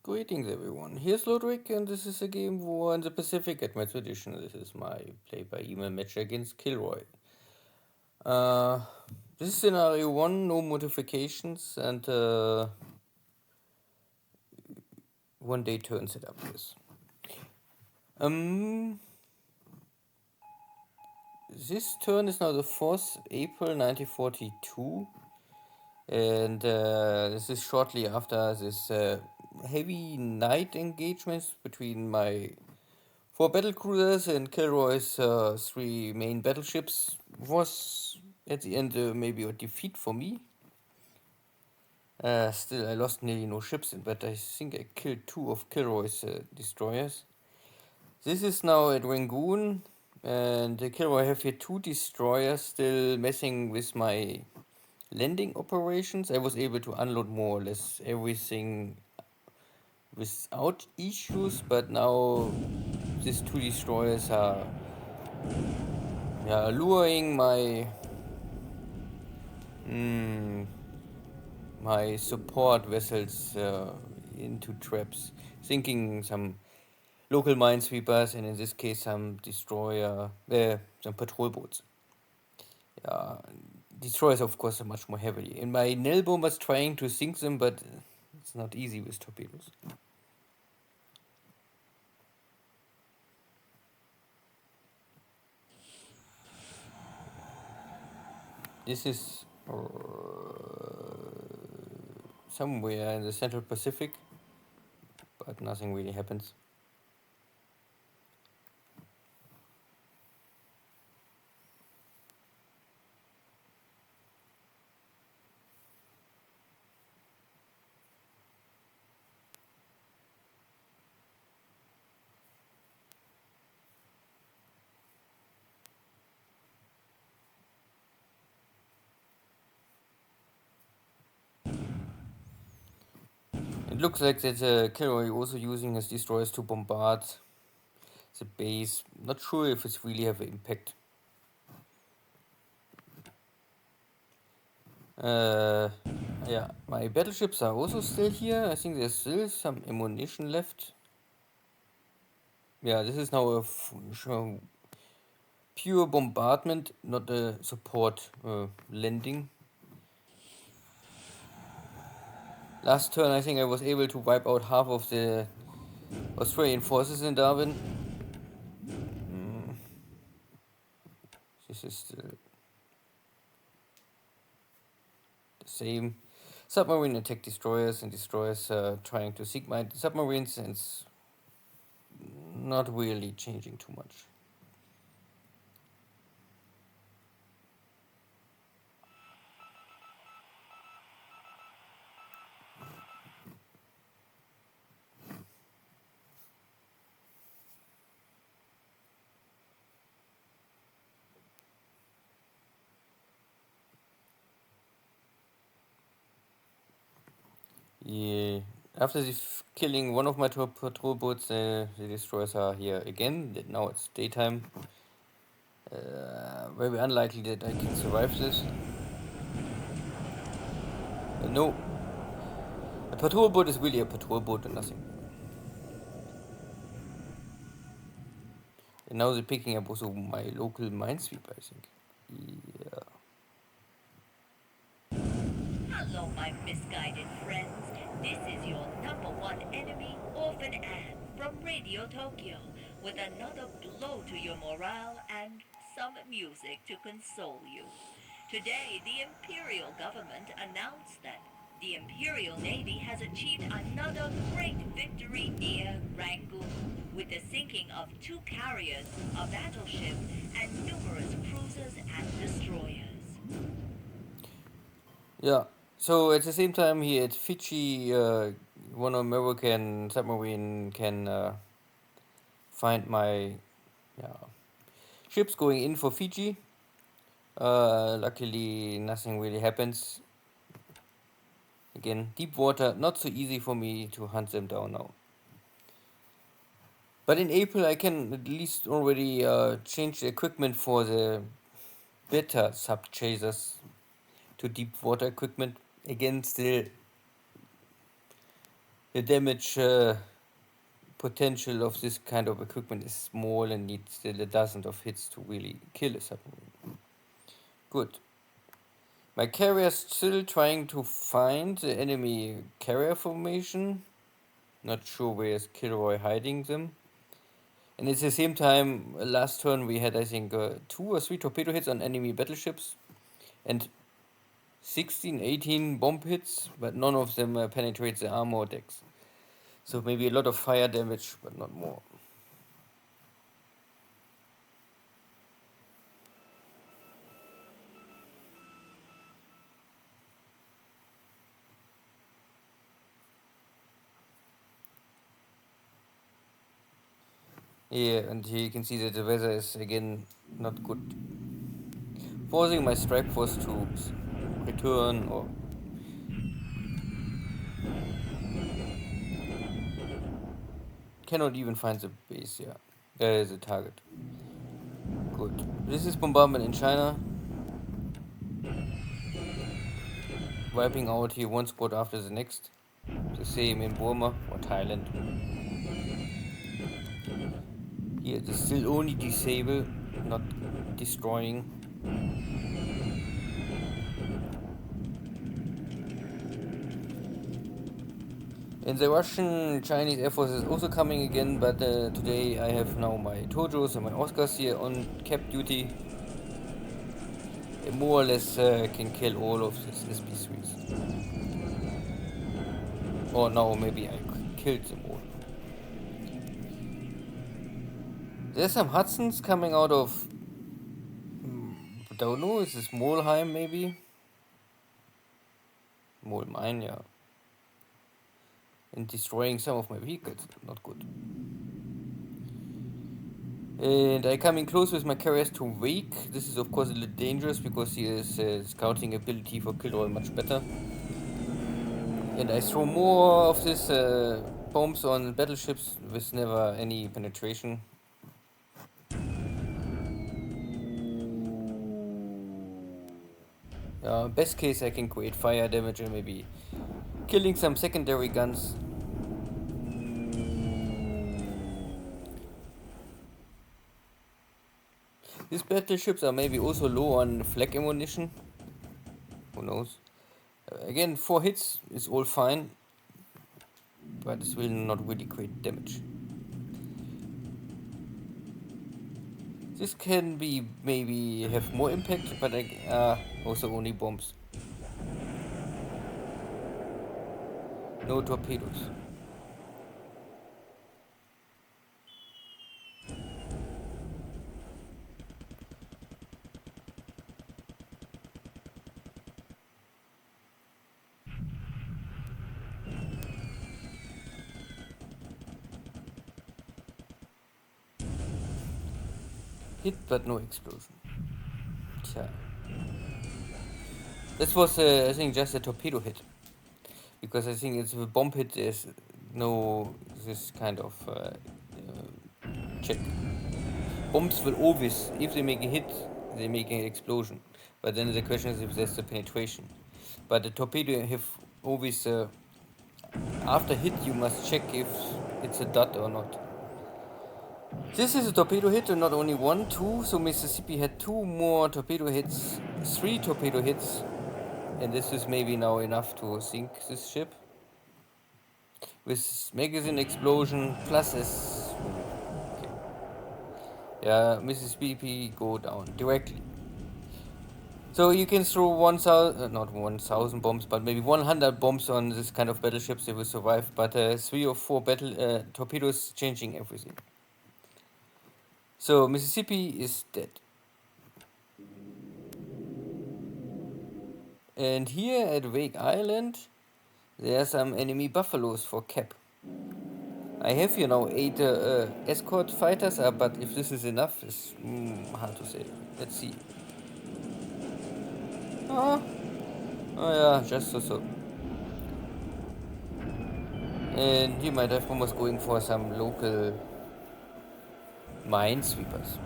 Greetings everyone, here's Lodrik and this is a game war in the Pacific at my tradition. This is my play-by-email match against KilRoy. Uh, this is scenario 1, no modifications and 1 day turn setup, yes. This turn is now the 4th April 1942 and this is shortly after this heavy night engagements between my 4 battlecruisers and KilRoy's 3 main battleships was at the end maybe a defeat for me. Still, I lost nearly no ships, but I think I killed 2 of KilRoy's destroyers. This is now at Rangoon, and KilRoy have here 2 destroyers still messing with my landing operations. I was able to unload more or less everything without issues, but now these 2 destroyers are luring my support vessels into traps, thinking some local minesweepers and in this case some some patrol boats. Destroyers of course are much more heavily. And my Nell bombers trying to sink them, but it's not easy with torpedoes. This is somewhere in the Central Pacific, but nothing really happens. It looks like that KilRoy also using his destroyers to bombard the base. Not sure if it's really have an impact. Yeah, my battleships are also still here. I think there's still some ammunition left. Yeah, this is now a pure bombardment, not a support landing. Last turn, I think I was able to wipe out half of the Australian forces in Darwin. This is the same. Submarine attack destroyers and destroyers trying to sink my submarines, and it's not really changing too much. Yeah. After killing one of my patrol boats, the destroyers are here again. Now it's daytime. Very unlikely that I can survive this. No. A patrol boat is really a patrol boat and nothing. And now they're picking up also my local minesweeper, I think. Yeah. Hello, my misguided friends. This is your #1 enemy, Orphan Anne, from Radio Tokyo, with another blow to your morale and some music to console you. Today, the Imperial government announced that the Imperial Navy has achieved another great victory near Rangoon, with the sinking of 2 carriers, a battleship, and numerous cruisers and destroyers. Yeah. So at the same time here at Fiji, one American submarine can find my ships going in for Fiji. Luckily, nothing really happens. Again, deep water, not so easy for me to hunt them down now. But in April, I can at least already change the equipment for the better sub chasers to deep water equipment. Again, still the damage potential of this kind of equipment is small and needs still a dozen of hits to really kill a submarine. Good. My carrier is still trying to find the enemy carrier formation. Not sure where is KilRoy hiding them. And at the same time, last turn we had, I think, 2 or 3 torpedo hits on enemy battleships. And 16, 18 bomb hits, but none of them penetrate the armor decks. So maybe a lot of fire damage, but not more. Yeah, and here you can see that the weather is again not good. Forcing my strike force to return or cannot even find the base, yeah. There is a target. Good. This is bombardment in China. Wiping out here one spot after the next. The same in Burma or Thailand. Here it is still only disable, not destroying. And the Russian Chinese Air Force is also coming again, but today I have now my Tojos and my Oscars here on cap duty. And more or less can kill all of these SB3s. Or now maybe I killed them all. There's some Hudsons coming out of, don't know, is this Molheim maybe? Mole mine, yeah. And destroying some of my vehicles, not good. And I come in close with my carriers to Wake. This is of course a little dangerous because his scouting ability for KilRoy much better. And I throw more of these bombs on battleships with never any penetration. Best case I can create fire damage and maybe killing some secondary guns. These battleships are maybe also low on flak ammunition. Who knows? Again, 4 hits is all fine, but this will not really create damage. This can be maybe have more impact, but also only bombs. No torpedoes. Hit but no explosion. Tja. This was, I think, just a torpedo hit. Because I think it's a bomb hit, there's no this kind of check. Bombs will always, if they make a hit, they make an explosion. But then the question is if there's the penetration. But the torpedo have always, after hit, you must check if it's a dot or not. This is a torpedo hit and not only 1, 2, so Mississippi had 2 more torpedo hits, 3 torpedo hits, and this is maybe now enough to sink this ship. With magazine explosion plus this. Okay. Yeah, Mississippi go down directly. So you can throw 1,000, not 1,000 bombs, but maybe 100 bombs on this kind of battleships, they will survive, but 3 or 4 torpedoes changing everything. So Mississippi is dead. And here at Wake Island, there are some enemy buffaloes for cap. I have here now 8 escort fighters, but if this is enough, is hard to say. Let's see. Oh yeah, just so. And he might have almost going for some local minesweepers.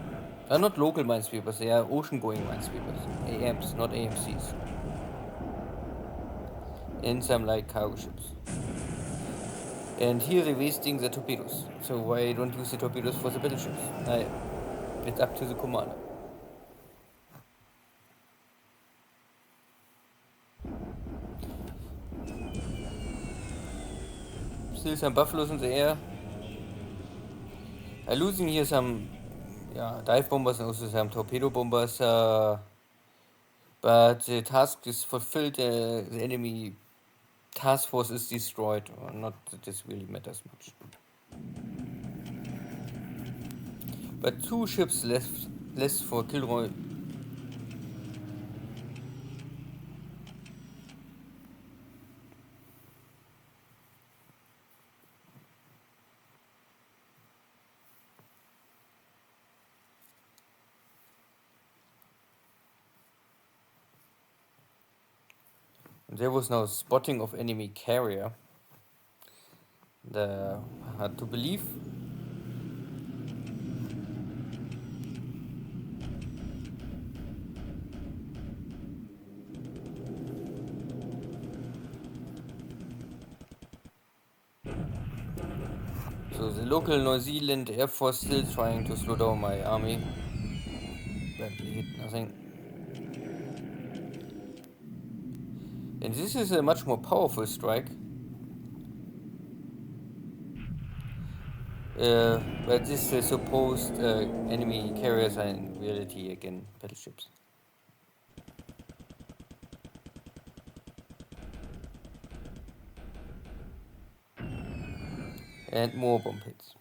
Not local minesweepers, they are ocean-going minesweepers. AMs, not AMCs. And some light cargo ships. And here they're wasting the torpedoes. So why don't use the torpedoes for the battleships? It's up to the commander. Still some buffaloes in the air. I'm losing here some dive bombers and also some torpedo bombers. But the task is fulfilled. The enemy task force is destroyed. Or not that this really matters much. But 2 ships less for KilRoy. There was no spotting of enemy carrier. Hard to believe. So the local New Zealand Air Force still trying to slow down my army. But they hit nothing. And this is a much more powerful strike. But this supposed enemy carriers are in reality again battleships. And more bomb hits.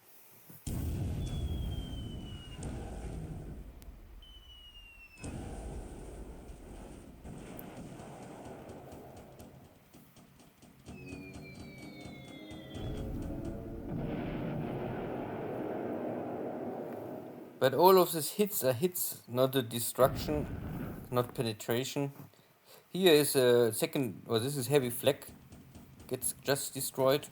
But all of these hits are hits, not a destruction, not penetration. Here is a second, or this is heavy flak, gets just destroyed.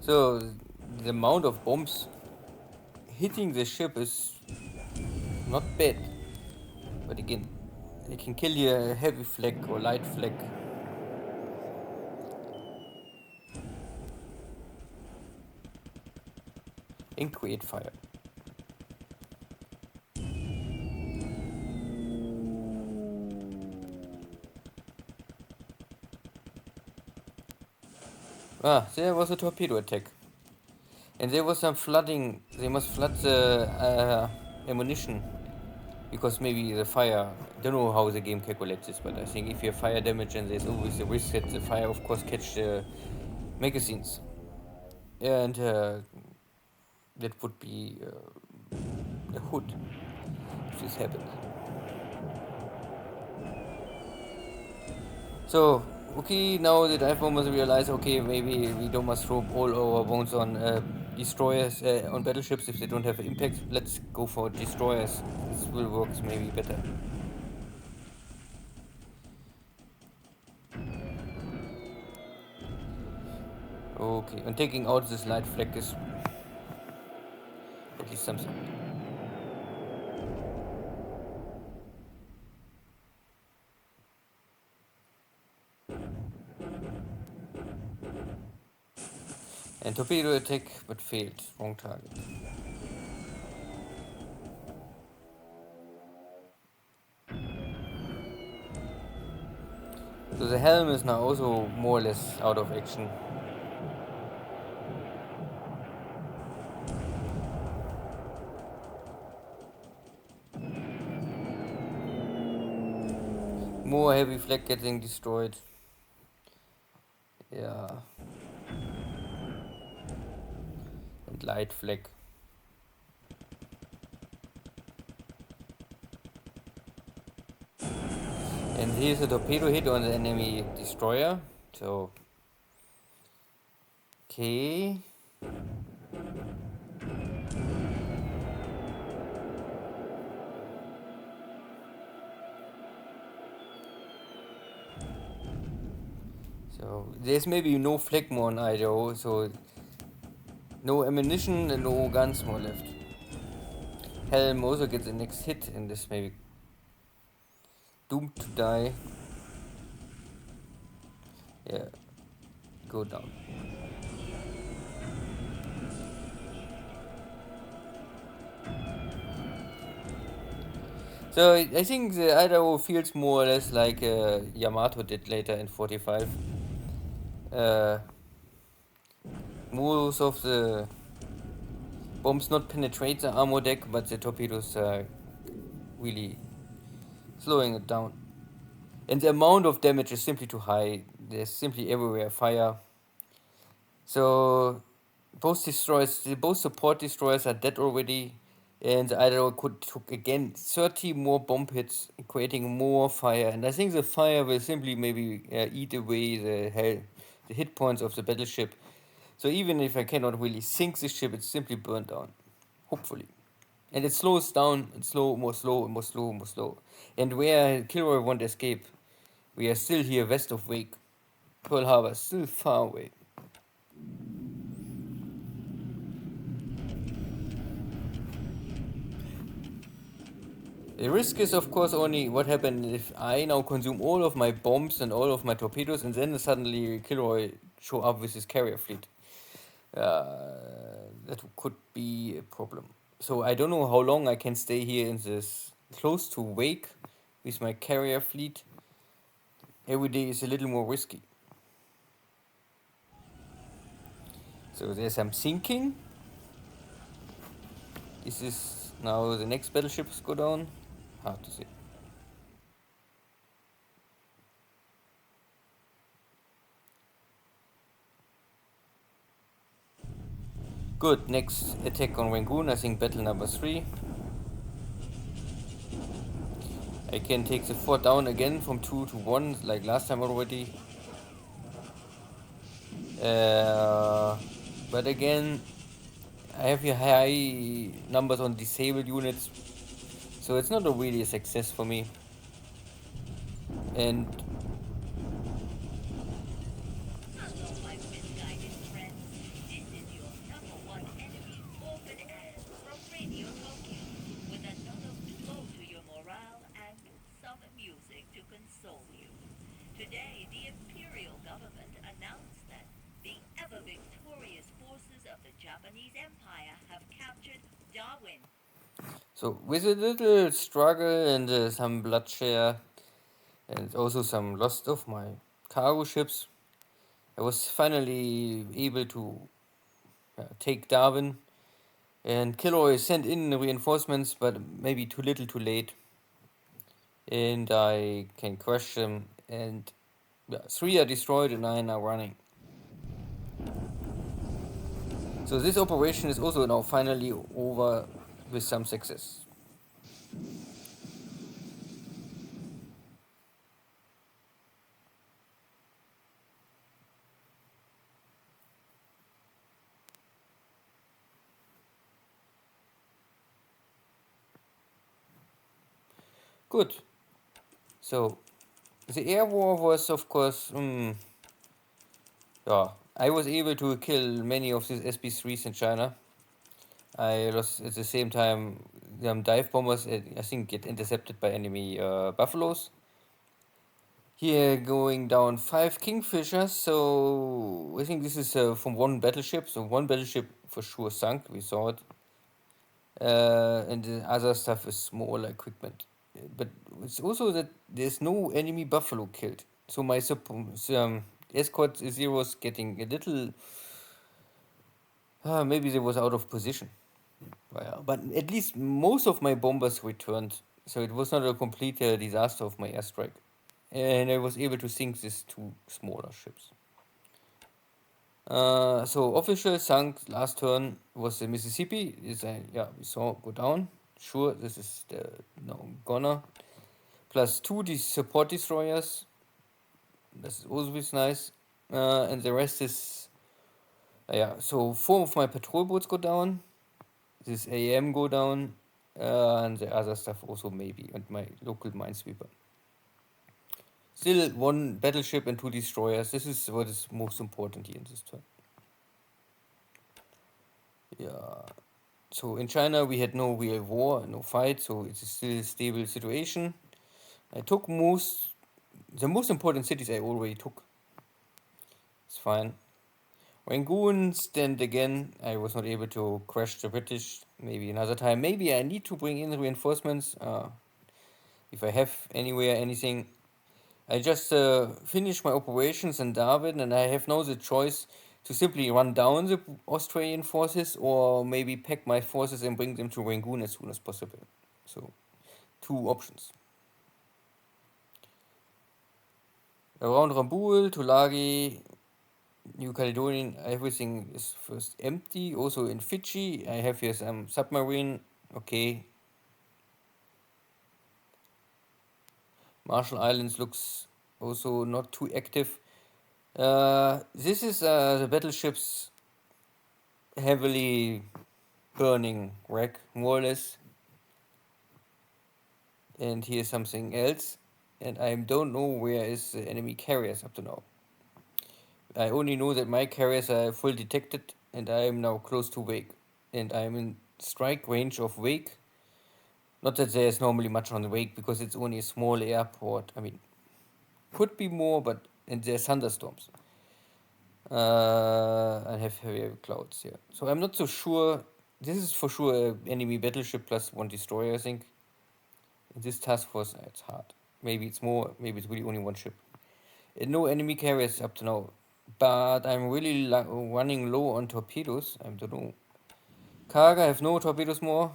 So the amount of bombs hitting the ship is not bad. But again, it can kill you a heavy flak or light flak. And create fire. There was a torpedo attack. And there was some flooding. They must flood the ammunition. Because maybe the fire, I don't know how the game calculates this, but I think if you have fire damage, and there's always the risk that the fire, of course, catch the magazines. And that would be a hood if this happens. So, okay, now the dive bombers realize, okay, maybe we don't must throw all our bones on destroyers, on battleships if they don't have impact. Let's go for destroyers. This will work maybe better. Okay, and taking out this light flag is at least something. And torpedo attack, but failed. Wrong target. So the helm is now also more or less out of action. More heavy flag getting destroyed. Yeah. And light flag. And here's a torpedo hit on the enemy destroyer. So, okay. So there's maybe no flagmore on Idaho, so no ammunition and no guns more left. Helm also gets the next hit in this, maybe doomed to die. Yeah, go down. So I think the Idaho feels more or less like Yamato did later in 45. Most of the bombs not penetrate the armor deck, but the torpedoes are really slowing it down. And the amount of damage is simply too high. There's simply everywhere fire. So both support destroyers are dead already, and the Idaho could took again 30 more bomb hits, creating more fire. And I think the fire will simply maybe eat away the hit points of the battleship. So even if I cannot really sink the ship, it's simply burned down, hopefully. And it slows down, and more slow, more slow, more slow. And where KilRoy won't escape, we are still here west of Wake. Pearl Harbor, still far away. The risk is, of course, only what happens if I now consume all of my bombs and all of my torpedoes, and then suddenly KilRoy show up with his carrier fleet. That could be a problem. So I don't know how long I can stay here in this close to Wake with my carrier fleet. Every day is a little more risky. So there's some sinking. Is this now the next battleships go down? Hard to say. Good, next attack on Rangoon, I think battle number 3. I can take the fort down again from 2 to 1, like last time already. But again, I have here high numbers on disabled units, so it's not a really a success for me. And Hello, my misguided friends. This is your number one enemy, Orphan Anne, from Radio Tokyo, with another blow to your morale and some music to console you. Today, the Imperial government announced that the ever-victorious forces of the Japanese Empire have captured Darwin. so with a little struggle and some bloodshed and also some loss of my cargo ships, I was finally able to take Darwin. And KilRoy sent in reinforcements, but maybe too little too late. And I can crush them, and 3 are destroyed and 9 are running. So this operation is also now finally over with some success. Good. So the air war was, of course, I was able to kill many of these SB3s in China. I lost at the same time dive bombers, I think, get intercepted by enemy buffaloes. Here going down 5 Kingfishers, so I think this is from one battleship, so one battleship for sure sunk, we saw it. And the other stuff is smaller equipment. But it's also that there's no enemy buffalo killed. So my escort zeros getting a little, maybe they was out of position. Well, but at least most of my bombers returned, so it was not a complete disaster of my airstrike. And I was able to sink these 2 smaller ships. So official sunk last turn was the Mississippi. We saw go down. Sure, this is the goner. Plus 2 support destroyers. This is always nice. And the rest is so 4 of my patrol boats go down. This AM go down. And the other stuff also maybe, and my local minesweeper. Still one battleship and 2 destroyers. This is what is most important here in this turn. Yeah. So in China we had no real war, no fight, so it's still a stable situation. I took the most important cities I already took. It's fine. Rangoon, stand again. I was not able to crash the British. Maybe another time. Maybe I need to bring in reinforcements. If I have anywhere anything. I just finished my operations in Darwin, and I have now the choice to simply run down the Australian forces or maybe pack my forces and bring them to Rangoon as soon as possible. So, 2 options. Around Rambul, Tulagi, New Caledonian, everything is first empty. Also in Fiji, I have here some submarine. Okay. Marshall Islands looks also not too active. This is the battleships heavily burning wreck, more or less. And here's something else. And I don't know where is the enemy carriers up to now. I only know that my carriers are full detected and I am now close to Wake. And I am in strike range of Wake. Not that there's normally much on the Wake because it's only a small airport. I mean, could be more, but and there's thunderstorms. I have heavy clouds here. So I'm not so sure. This is for sure an enemy battleship plus 1 destroyer, I think. In this task force, it's hard. Maybe it's more, maybe it's really only 1 ship. And no enemy carriers up to now. But I'm really running low on torpedoes. I don't know. Kaga have no torpedoes more.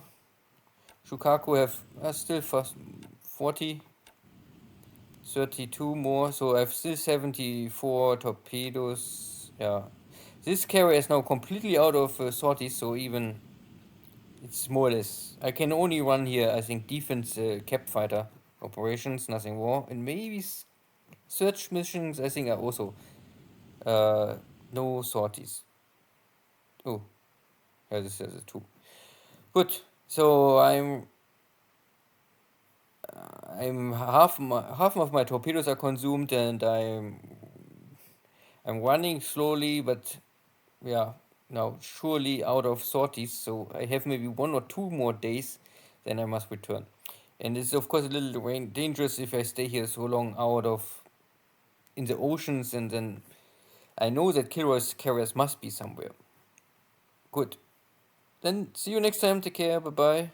Shukaku have still 40. 32 more, so I have still 74 torpedoes. Yeah. This carrier is now completely out of sorties, so even it's more or less. I can only run here, I think, defense cap fighter operations, nothing more. And maybe search missions, I think, are also no sorties. Oh, yeah, this is a 2. Good. So I'm half of my torpedoes are consumed, and I'm running slowly, but yeah, now surely out of sorties. So I have maybe 1 or 2 more days, then I must return. And it's of course a little dangerous if I stay here so long out of in the oceans, and then I know that KilRoy's carriers must be somewhere. Good. Then see you next time. Take care. Bye bye.